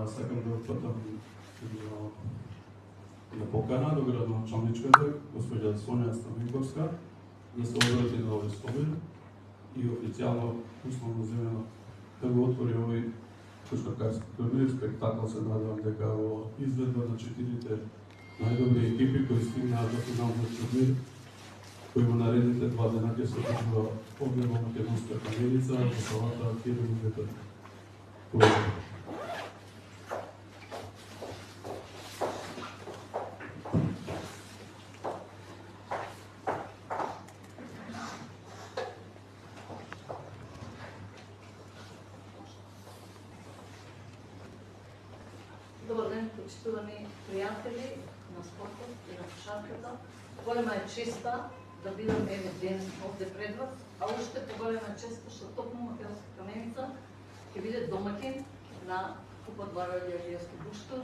Сакам да отпатам на покана до градоначалничката, госпоѓа Сонја Ставинковска, да се обрати на овој спомен и официјално условно земено да го отвори овој кошаркарски турнир. Спектакл се надевам дека во изведба на 4 најдобри екипи кои стигнаа до финалниот турнир, кој во наредните 2 дена ќе се одржува овде во Македонска каменица во салата Кирил Ветер. Добар ден, почитувани пријатели на спортот и на кошарката. Голема е честа да бидам еве денес овде пред вас, а уште поголема честа што токму Македонска каменица ќе биде домаќин на Купот Варојлија Илијевски буштур.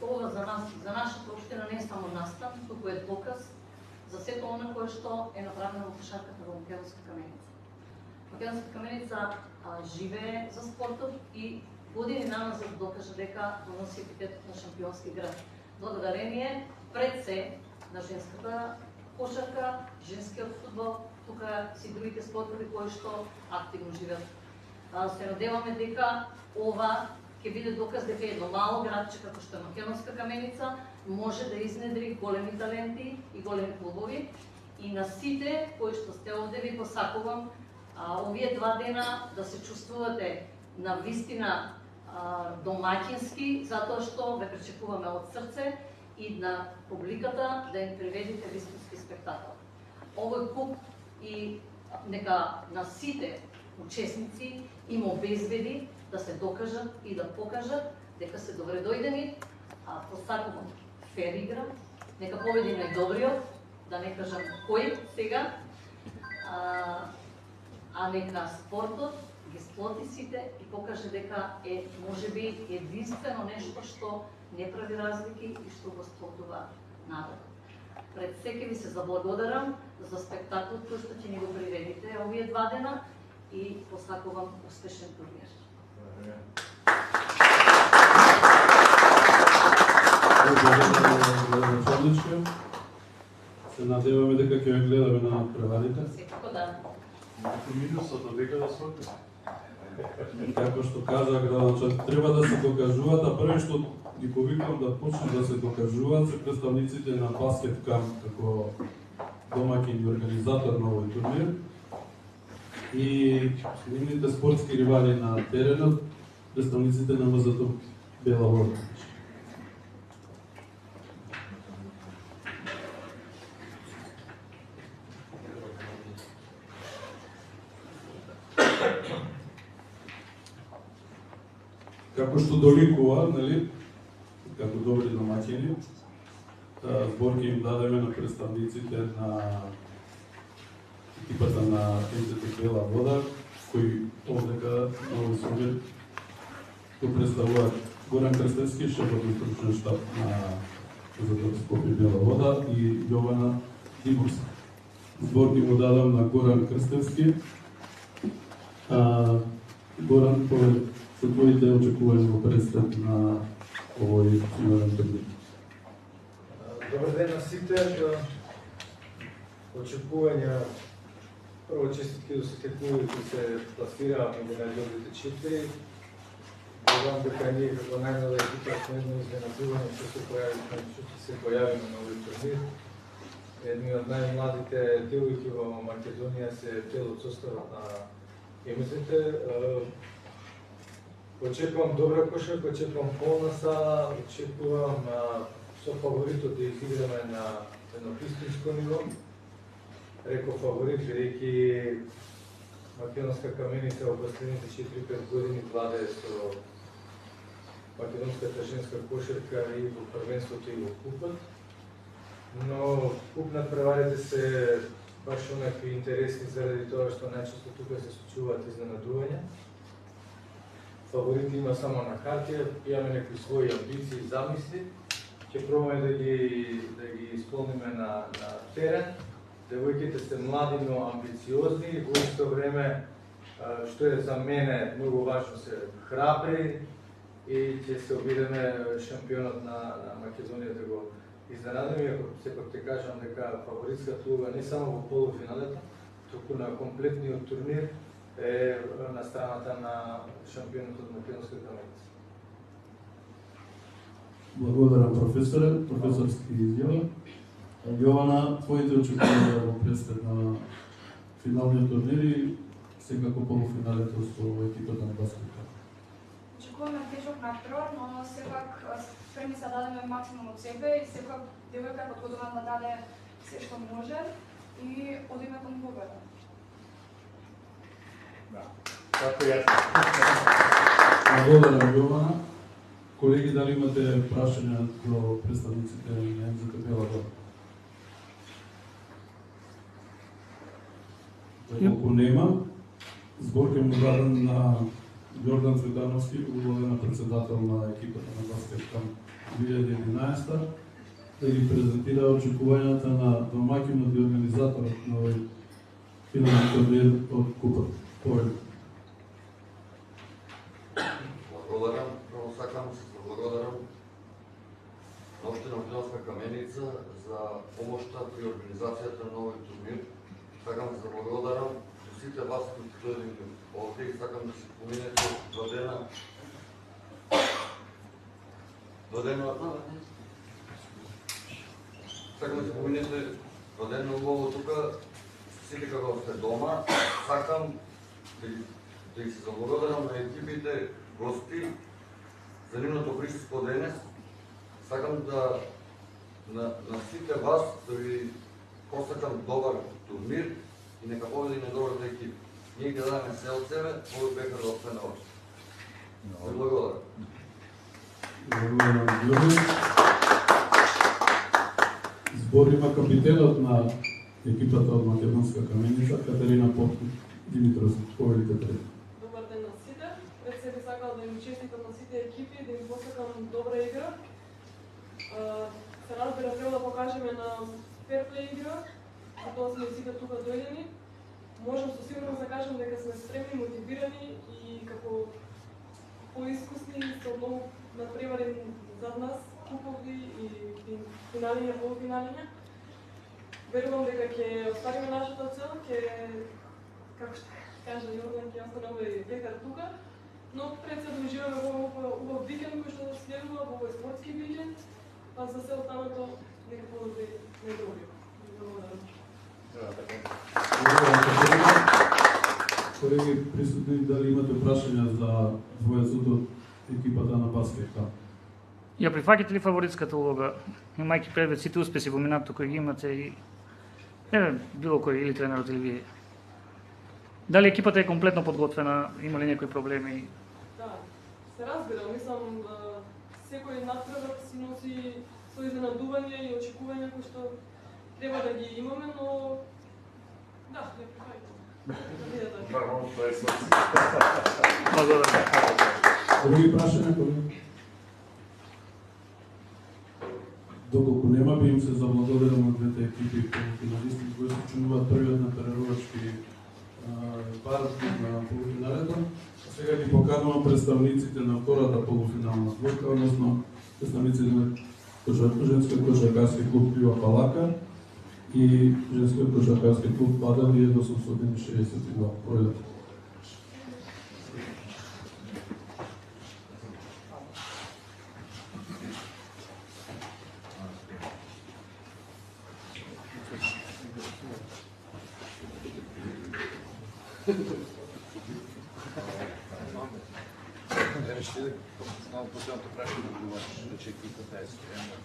Ова за нас, за нашата општина не е само настан, туку е доказ за сето она кое што е направено во кошарката во Македонска каменица. Македонска каменица живее за спортот и години наназад докажа дека доноси епитетот на шампионски град. Благодарение пред се на женската кошарка, женскиот фудбал, тука си другите спортови кои што активно живеат. Се надеваме дека ова ќе биде доказ дека едно мало градче како што е Македонска каменица може да изнедри големи таленти и големи клубови. И на сите кои што сте овде ви посакувам овие 2 дена да се чувствувате на вистина домаќински, затоа што ве пречекуваме од срце и на публиката да им приведите вистински спектакл. Овој куп и нека на сите учесници им обезбеди да се докажат и да покажат дека се добре дојдени, посакувам фер игра, нека победи најдобриот, да не кажам кој сега, а нека спортот ги сплоти сите и покаже дека е можеби единствено нешто што не прави разлики и што го сплотува народ. Пред се ќе ви се заблагодарам за спектаклот кој што ќе ни го приредите овие 2 дена и посакувам успешен турнир. Се надеваме дека ќе ја гледаме на надпреварите. Секако да. Минусот од дека да сврти. Како што кажа градоначалник, треба да се докажуваат, а први што ги повикам да почнат да се докажуваат се представниците на Баскет Камп како домаќин и организатор на овој турнир и нивните спортски ривали на теренот, представниците на МЗТ Бела Вода. Како што доликува, нели, како добри домаќини, збор ќе им дадеме на представниците на екипата на МЗТ Бела Вода, кои овдека на овој собир го представуваат Горан Крстевски, шефот на стручен штаб на МЗТ Скопје Бела Вода и Јована Дибурска. Збор ќе му дадам на Горан Крстевски. Горан, со твоите очекувања во престрет на овој финален турнир. Добар ден на сите. Очекувања, прво честитки до сите клуби кои се пласираа меѓу најдобрите 4. Верувам дека ние како најнова екипа сме едно изненадување што се појавиме на овој турнир. Едни од најмладите девојки во Македонија се дел од составот на МЗТ. Очекувам добра кошарка, очекувам полна сала, очекувам со фаворитот да изиграме на едно истинско ниво. Реков фаворит, бидејќи Македонска каменица во последните 4-5 години владее со македонската женска кошарка и во првенството и во купот. Но куп надпреварите се баш онакви интересни заради тоа што најчесто тука се случуваат изненадувања. Фаворит има само на хартија, имаме некои своји амбиции и замисли. Ќе пробаме да ги исполниме на терен. Девојките се млади, но амбициозни, во исто време, што е за мене многу важно, се храбри и ќе се обидеме шампионот на Македонија да го изненадиме, иако сепак ќе кажам дека фаворитската улога не само во полуфиналето, туку на комплетниот турнир е на страната на шампионот од македонската каменица. Благодарам професоре, професорски изјава. Јована, твоите очекувања во престрет на финалниот турнир и секако полуфиналето со екипата на баскетбол? Очекуваме тежок натпревар, но сепак спремни се дадеме максимум од себе и сепак девојката подготвена да даде се што може и одиме кон победа. Да. Така јас. Благодарам, Јована. Колеги, дали имате прашања до представниците на МЗК Бела Гора? Доколку нема, збор ќе му дадам на Јордан Цветановски, уловен председател на екипата на баскетбол 2011, да ги презентира очекувањата на домаќинот и организаторот на овој финален турнир од Купата. Повеќе. Благодарам, прво сакам да се благодарам на Општина Македонска каменица за помошта при организацијата на овој турнир. Сакам да се благодарам за сите вас кои сте дојдени овде и сакам да се споменете сакам да се споменете родено убаво тука, сите како сте дома. Сакам да ги се заблагодарам на екипите гости за нивното присуство денес. Сакам да на сите вас да ви посакам добар турнир и нека победи на добрата екипа. Ние ќе дадеме се од себе, овој беха да остане овде. Ви благодарам. Благодарам, Ѓорѓе. Збор има капитенот на екипата од Македонска каменица, Катерина Димитров. Повелите пред. Добар ден на сите. Пред се би сакал да им честитам на сите екипи, да им посакам добра игра. Се разбира, треба да покажеме на ферплей игра, затоа сме сите тука дојдени. Можам со сигурност да кажам дека сме спремни, мотивирани и како поискусни со многу надпревари зад нас, купови и финалиња, полуфиналиња. Верувам дека ќе оствариме нашата цел, ќе, како што кажа Јордан, ќе остане овој пекар тука, но пред се да уживаме во убав викенд кој што следува, во овој спортски викенд, па за се останато нека подобри не добри. Благодарам. Колеги присутни, дали имате прашања за двојцото екипата на баскетбол? Ја прифаќате ли фаворитската улога, имајќи предвид сите успеси во минатото кои ги имате и било кој или тренерот или вие? Дали екипата е комплетно подготвена, има ли некои проблеми? Да, се разбира, мислам секој надпревар си носи свој изненадување и очекувања кои што треба да ги имаме, но да, не прифаќате. Браво, тоа е сос. Благодарам. Други прашања, колеги? Доколку нема, би им се заблагодарам на двете екипи полуфиналисти кои се чунуваат првиот на перерувачки пар на полуфиналето. Сега ги поканувам представниците на втората полуфинална двојка, односно представниците на женскиот кошаркарски клуб Пива Палака и женскиот кошаркарски клуб Падал и 862. Пројдете. Само последното прашање да говориш, че екипата е спремна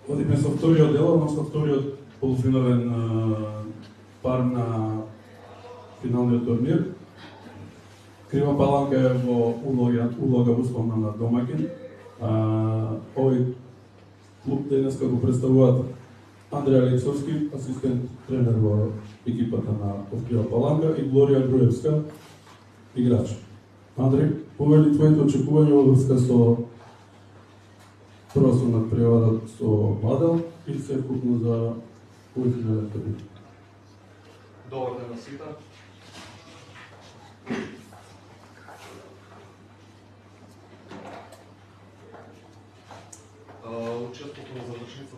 Одиме со вториот дел, односно вториот полуфинален пар на финалниот турнир. Крива Паланка е во улога условна на домаќин. Овој клуб денеска го представуваат Андреј Алексовски, асистент тренер во екипата на Крива Паланка и Глорија Груевска, играч. Андреј, повели твоите очекувања во врска со прво надпреварот со Падал и секупно за полуфинален турнир. Добар ден на сите.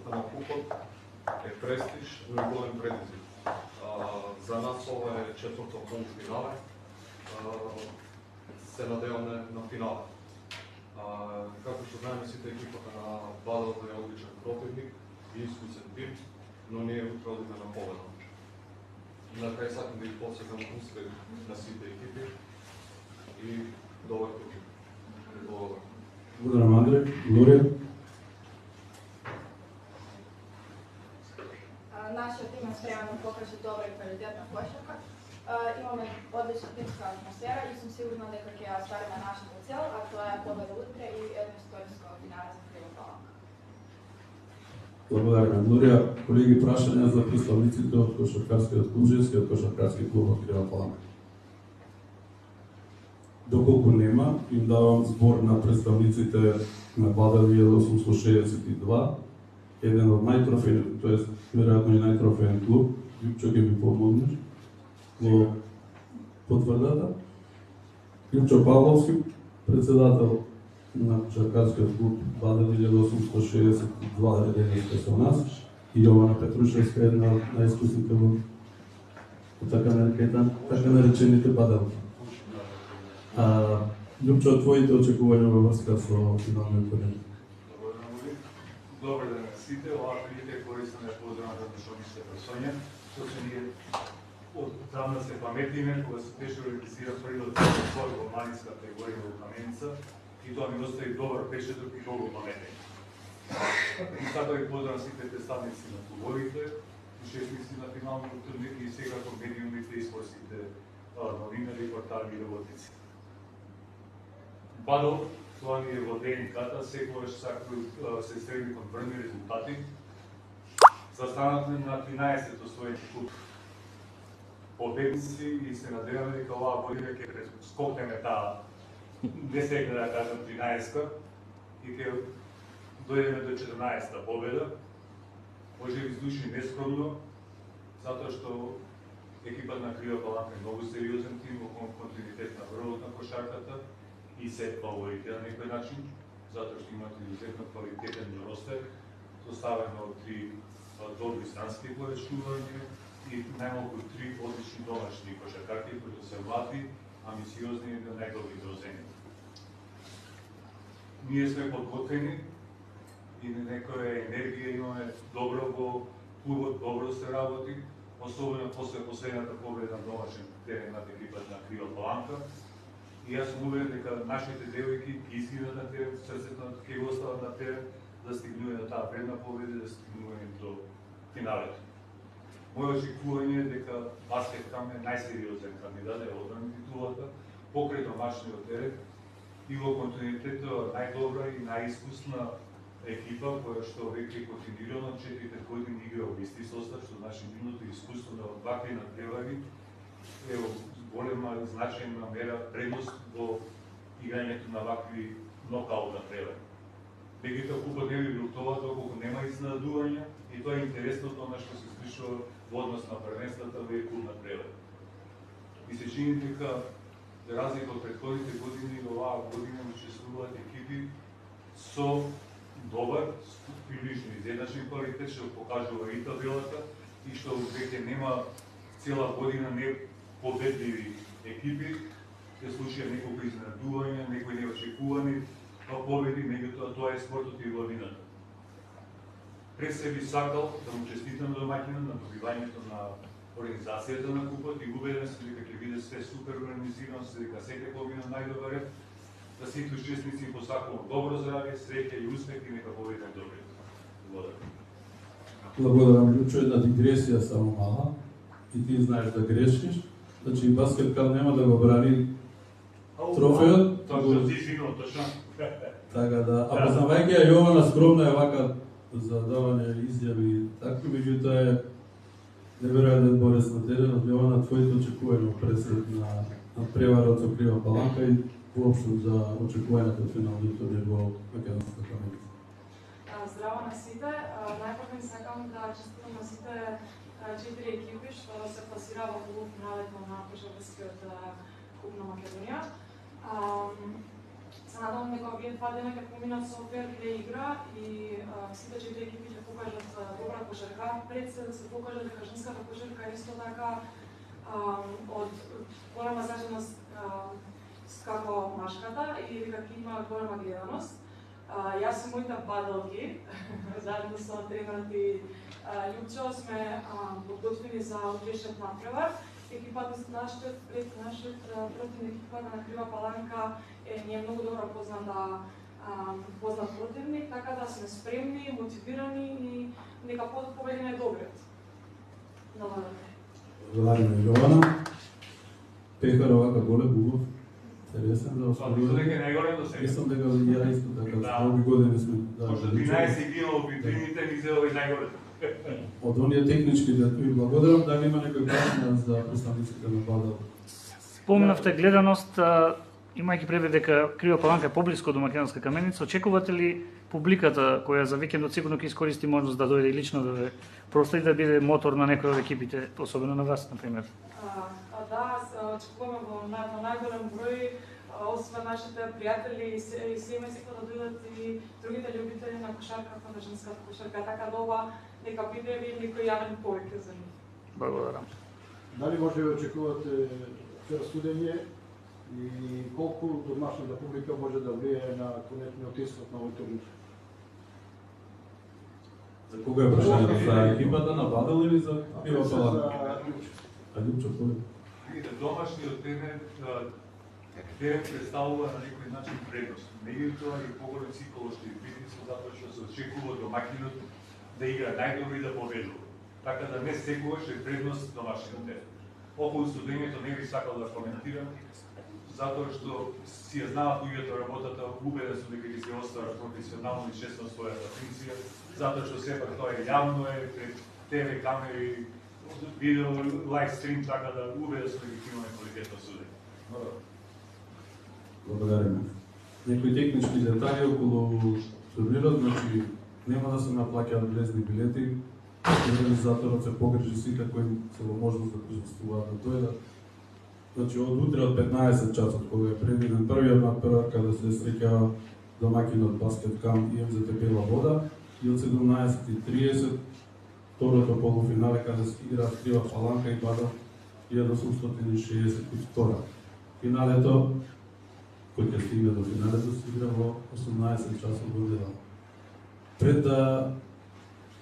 победата на купот е престиж, но и голем предизвик. За нас ова е четврто полуфинале. Се надеваме на финале. Како што знаеме, сите екипата на Бадел е одличен противник и искусен тим, но ние трудиме на победа. На крај сакам да ги посакам успех на сите екипи и добар турнир. Благодарам. Благодарам, Андре. Глорија? Нашиот тим е спремен да покаже добра и квалитетна кошарка. Имаме одлична тимска атмосфера и сум сигурна дека ќе ја оствариме нашата цел, а тоа е победа утре и едно историско финале за Криво Паланка. Благодарам, Глорија. Колеги, прашања за представниците од кошаркарскиот клуб, женскиот кошаркарски клуб од Криво Паланка. Доколку нема, им давам збор на представниците на Бадел 1862, еден од најтрофејни, тоест веројатно и најтрофејен клуб. Љупчо ќе ми помогнеш во потврдата. Љупчо Павловски, председател на кошаркарскиот клуб Бадел 1862 редење со нас, и Јована Петрушевска, една од најискусните во така наречените Баделки. Љупчо, твоите очекувања во врска со финалниот турнир? Добар ден на сите, оваа прилика е корисна да поздравам размишлените персоња, што се ние одамна се паметиме, кога се беше организира првиот спорт во младинска категорија во Каменица, и тоа ми остави добар впечаток и долго паметен. И сакам да поздравам сите представници на клубовите, учесници на финалниот турнир и секако медиумите и спортските новинари, портали и работници. Бадел, тоа ни е во ДНК-та, секогаш сакаме се стремиме кон врни резултати. Застанавме на 13-то освоени куп победници и се надеваме дека оваа година ќе прескокнеме таа, не сега да кажам 13-ка, и ќе дојдеме до 14-та победа. Може би звучи нескромно, затоа што екипата на Криво Паланка е многу сериозен тим во континуитет на врвот на кошарката и се фаворите на некој начин, затоа што имате изуzetно квалитетен ростер, составен од 3 добри странски појачувања и најмалку 3 одлични домашни кошаркарки, кои се млади, амбициозни и најдобри дозени. Ние сме подготвени и некоја енергија имаме добро во клубот, добро се работи, особено после последната победа на домашен терен над екипата на Криво Паланка. И јас сум убеден дека нашите девојки ќе изгинат на терен, срцето ќе го остават на терен, да стигнува до таа вредна победа, да стигнува до финалето. Моје очекување е дека Баскет Кам е најсериозен кандидат да ја одбрани титулата, покрај домашниот терен и во континуитетот најдобра и најискусна екипа која што веќе континуирано 4 години игра во исти состав, што значи нивното искуство на вакви надпревари е голема значајна мера предност во играњето на вакви нокаут надпревари. Меѓутоа купот не би бил тоа доколку нема изненадувања и тоа е интересното она што се случува во однос на првенствата во клуб надпревари. И се чини дека за разлика од претходните години, оваа година учествуваат екипи со добар, прилично изедначен квалитет, што покажува и табелата и што веќе нема цела година не победливи екипи, се случија неколку изненадувања, некои неочекувани победи, меѓутоа тоа е спортот и владината. Пред се би сакал да му честитам домаќинот на добивањето на организацијата на купот и убеден сум дека ќе биде све супер организирано, дека секој помина најдобар ред, да сите учесници им посакувам добро здравје, среќа и успех и нека победиме добри. Благодарам. Благодарам, Љупчо, една дигресија само мала и ти знаеш да грешиш, значи Баскет Кам нема да го брани трофеот. Тоа што ти сигурно точно. Така да, а познавајќи ја Јована скромна е вака за давање изјави такви, меѓутоа е неверојатен борец на теренот. Јована, твоите очекувања пресед на преварот со Криво Паланка и воопшто за очекувањата од финалниот турнир во Македонската Каменица. Здраво на сите, најпрво сакам да честитам на сите 4 екипи што се пласира во полуфиналето на кошаркарскиот куп на Македонија. Се надевам дека овие два дена ќе поминат со фер-плей игра и сите четири екипи ќе покажат добра кошарка. Пред се покажа дека женската кошарка е исто така од голема значеност како машката и дека има голема гледаност. Јас и моите бадалки, заедно со тренерот и Љупчо, сме подготвени за утрешниот натпревар. Екипата пред нашиот противник, екипата на Крива Паланка не е многу добро познат противник, така да сме спремни, мотивирани и нека победиме добриот. Благодариме Јована. Пехар овака голем убав. Интересен да Мислам дека е најголем до сега. Мислам дека ја исто така, многу години сме. Пошто 13 гинал во витрините ми се овој најголем. Од оние технички да ви благодарам, дали има некој прашање за представниците на Бадал? Спомнавте гледаност, имајќи предвид дека Крива Паланка е поблиску до Македонска Каменица, очекувате ли публиката која за викендот сигурно ќе искористи можност да дојде и лично да ве проследи, да биде мотор на некој од екипите, особено на вас, например? Да, очекуваме во најголем број, освен нашите пријатели и семејството да дојдат и другите љубители на кошарката, на женската кошарка, така да ова нека биде ви некој јавен повеќе за нив. Благодарам. Дали може да очекувате судење и колку домашната публика може да влијае на конечниот исход на овој турнир? За кога е прашањето? За екипата на Бадал или за Крива Паланка? Љупчо, кој? Видите, домашниот терен представува на некој начин предност. Меѓутоа и поголем психолошки притисок затоа што се очекува домаќинот да игра најдобро и да победува. Така да не секогаш е предност домашниот терен. Околу студењето не би сакал да коментирам, затоа што си ја знаат луѓето работата, убеден сум дека ќе се остават професионално и честно својата функција, затоа што сепак тоа е јавно е пред ТВ камери, видео, лайв стрим, така да убеден сум дека ќе имаме квалитетно судење. Благодариме. Некои технички детали околу турнирот, значи нема да се наплаќаат влезни билети, организаторот се погрижи сите кои се во можност да присуствуваат да дојдат. Значи од утре од 15 часот кога е предвиден првиот натпревар каде се среќава домаќинот Баскет Кам и МЗТ Бела Вода и од 17:30 второто полуфинале каде се играат Крива Паланка и Бадал 1862. Финалето кој ќе стигне до финалето се игра во 18 часот во недела. Пред да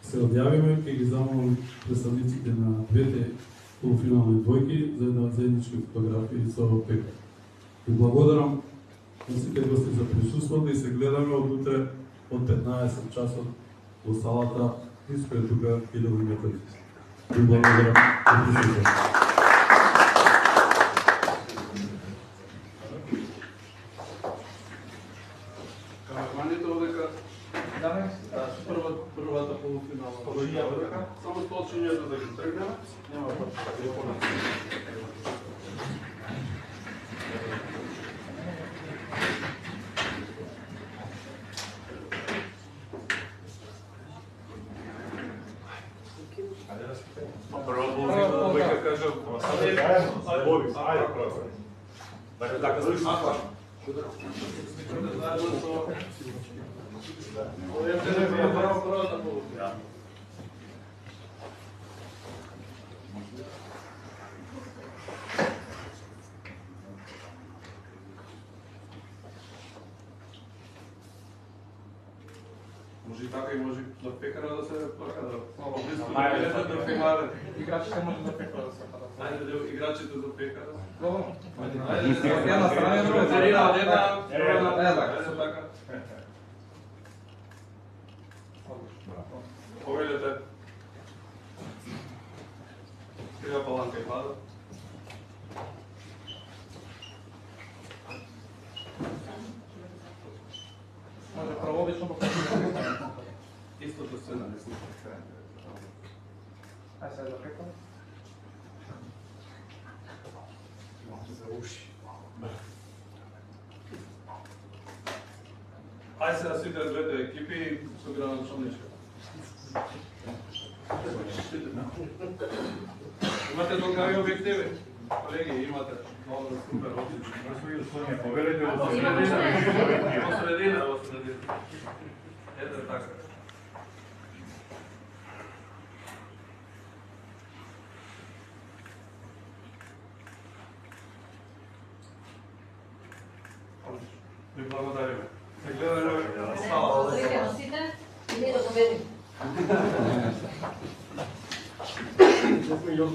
се одјавиме, ќе ги замолам представниците на двете полуфинални двојки за една заедничка фотографија со Пека. Ви благодарам на сите гости за присуството и се гледаме од утре од 15 часот во салата испред тука Кирил Методиев. Ви благодарам за присуството. Првата полуфинала. Само точењето да ги тргнеме, нема телефона. Прва полуфинала, веќе кажам, ајде, така слушам. Може и така и може до Пекара да се плака да Најлете до финале. Играчите може да Пекара да се падат. Ајде играчите до Пекара. Ајде, една страна, друга страна, една така. Повелете. Крива Паланка и Бадал. Може правобично покажа. Истото се на десната страна. Ајде сега да Пекара. За уши. Ајде сега сите двете екипи со градот Шомничка. Имате долгави објективи? Колеги, имате много супер отлично. Господин Сонија, поверете во Во средина. Ето така. Ви благодариме. Се гледаме. Поздравите на сите и ние да победим. Некој ја